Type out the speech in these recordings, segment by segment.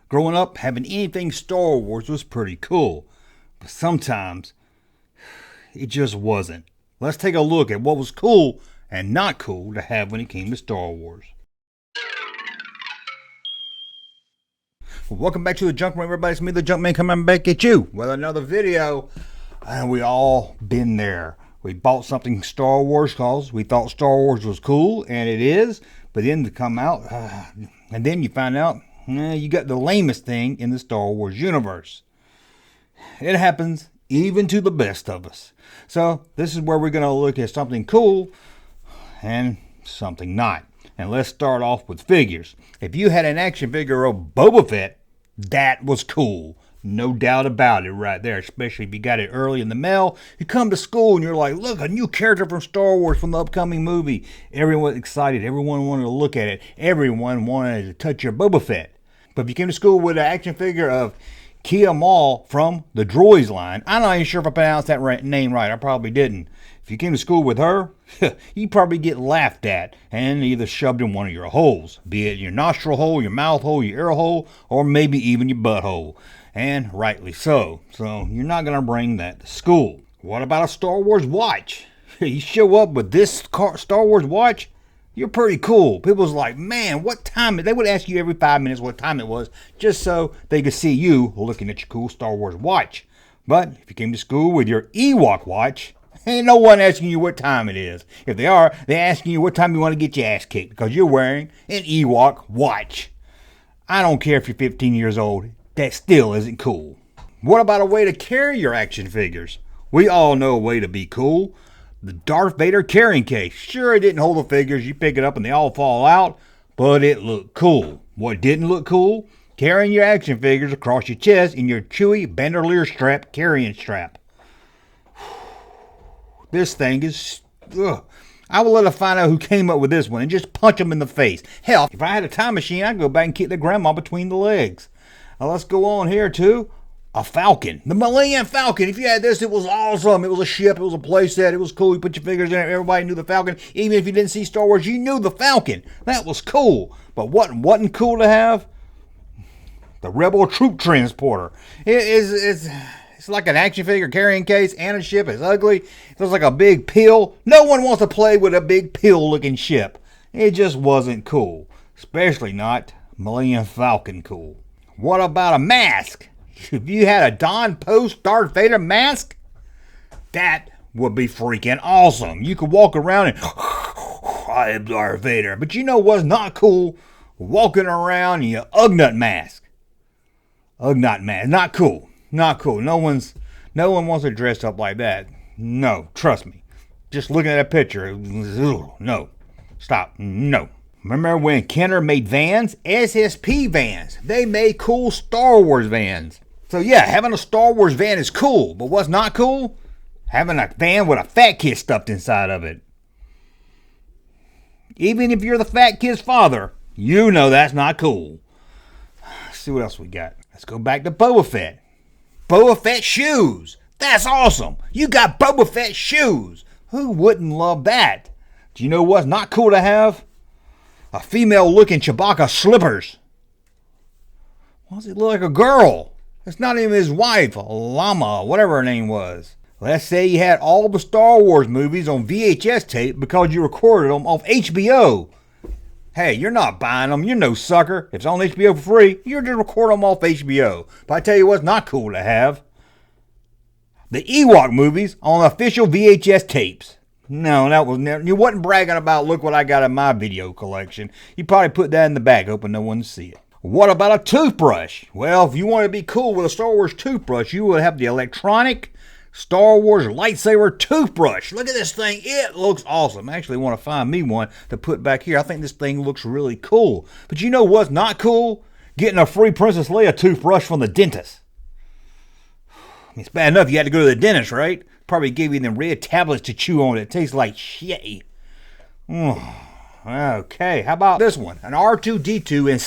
Growing up, having anything Star Wars was pretty cool. But sometimes, it just wasn't. Let's take a look at what was cool and not cool to have when it came to Star Wars. Well, welcome back to the Junkman, everybody. It's me, the Junkman, coming back at you with another video. And we all been there. We bought something Star Wars because we thought Star Wars was cool, and it is. But then to come out, and then you find out, you got the lamest thing in the Star Wars universe. It happens even to the best of us. So this is where we're going to look at something cool and something not. And let's start off with figures. If you had an action figure of Boba Fett, that was cool. No doubt about it right there, especially if you got it early in the mail. You come to school and you're like, look, a new character from Star Wars from the upcoming movie. Everyone excited. Everyone wanted to look at it. Everyone wanted to touch your Boba Fett. But if you came to school with an action figure of Kia Maul from the Droids line, I'm not even sure if I pronounced that name right. I probably didn't. If you came to school with her, you'd probably get laughed at and either shoved in one of your holes, be it your nostril hole, your mouth hole, your ear hole, or maybe even your butthole. And rightly so. So you're not going to bring that to school. What about a Star Wars watch? You show up with this Star Wars watch, you're pretty cool. People was like, man, what time? They would ask you every 5 minutes what time it was, just so they could see you looking at your cool Star Wars watch. But if you came to school with your Ewok watch, ain't no one asking you what time it is. If they are, they're asking you what time you want to get your ass kicked because you're wearing an Ewok watch. I don't care if you're 15 years old. That still isn't cool. What about a way to carry your action figures? We all know a way to be cool. The Darth Vader carrying case. Sure, it didn't hold the figures. You pick it up and they all fall out, but it looked cool. What didn't look cool? Carrying your action figures across your chest in your chewy bandolier strap carrying strap. This thing is... Ugh. I will let her find out who came up with this one and just punch them in the face. Hell, if I had a time machine, I'd go back and kick their grandma between the legs. Now let's go on here to a Falcon. The Millennium Falcon. If you had this, it was awesome. It was a ship. It was a playset. It was cool. You put your figures in it. Everybody knew the Falcon. Even if you didn't see Star Wars, you knew the Falcon. That was cool. But what wasn't cool to have? The Rebel Troop Transporter. It's like an action figure carrying case and a ship. It's ugly. It looks like a big pill. No one wants to play with a big pill-looking ship. It just wasn't cool. Especially not Millennium Falcon cool. What about a mask? If you had a Don Post Darth Vader mask, that would be freaking awesome. You could walk around and, I am Darth Vader. But you know what's not cool? Walking around in your Ugnut mask. Ugnut mask. Not cool. Not cool. No one wants to dress up like that. No, trust me. Just looking at a picture, no. Stop. No. Remember when Kenner made vans? SSP vans. They made cool Star Wars vans. So yeah, having a Star Wars van is cool. But what's not cool? Having a van with a fat kid stuffed inside of it. Even if you're the fat kid's father, you know that's not cool. Let's see what else we got. Let's go back to Boba Fett. Boba Fett shoes. That's awesome. You got Boba Fett shoes. Who wouldn't love that? Do you know what's not cool to have? A female-looking Chewbacca slippers. Why does it look like a girl? It's not even his wife, Llama, whatever her name was. Let's say you had all the Star Wars movies on VHS tape because you recorded them off HBO. Hey, you're not buying them. You're no sucker. If it's on HBO for free, you're just record them off HBO. But I tell you what's not cool to have. The Ewok movies on official VHS tapes. No, that was never. You wasn't bragging about, look what I got in my video collection. You probably put that in the back, hoping no one would see it. What about a toothbrush? Well, if you want to be cool with a Star Wars toothbrush, you would have the electronic Star Wars lightsaber toothbrush. Look at this thing. It looks awesome. I actually want to find me one to put back here. I think this thing looks really cool. But you know what's not cool? Getting a free Princess Leia toothbrush from the dentist. I mean, it's bad enough you had to go to the dentist, right? Probably gave you them red tablets to chew on that tastes like shit. Okay, how about this one? An R2-D2 and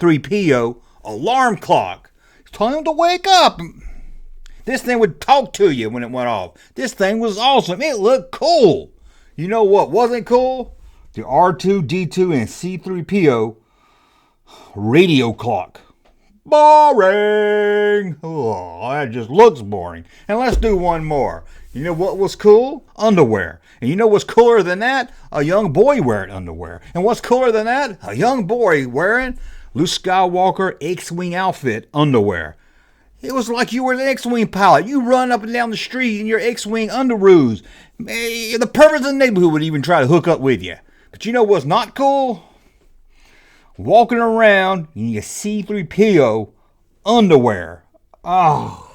C3PO alarm clock. It's time to wake up. This thing would talk to you when it went off. This thing was awesome. It looked cool. You know what wasn't cool? The R2-D2 and C3PO radio clock. Boring. Oh, that just looks boring. And let's do one more. You know what was cool? Underwear. And you know what's cooler than that? A young boy wearing underwear. And what's cooler than that? A young boy wearing Luke Skywalker X-Wing outfit underwear. It was like you were an X-Wing pilot. You run up and down the street in your X-Wing underoos. The perverts in the neighborhood would even try to hook up with you. But you know what's not cool? Walking around in your C-3PO underwear. Oh.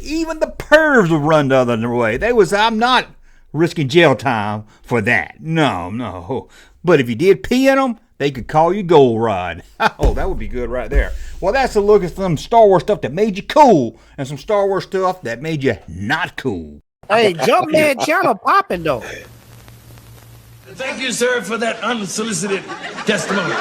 Even the pervs would run the other way. I'm not risking jail time for that. No. But if you did pee in them, they could call you Gold Rod. Oh, that would be good right there. Well, that's a look at some Star Wars stuff that made you cool and some Star Wars stuff that made you not cool. Hey, Junkman channel popping though. Thank you, sir, for that unsolicited testimony.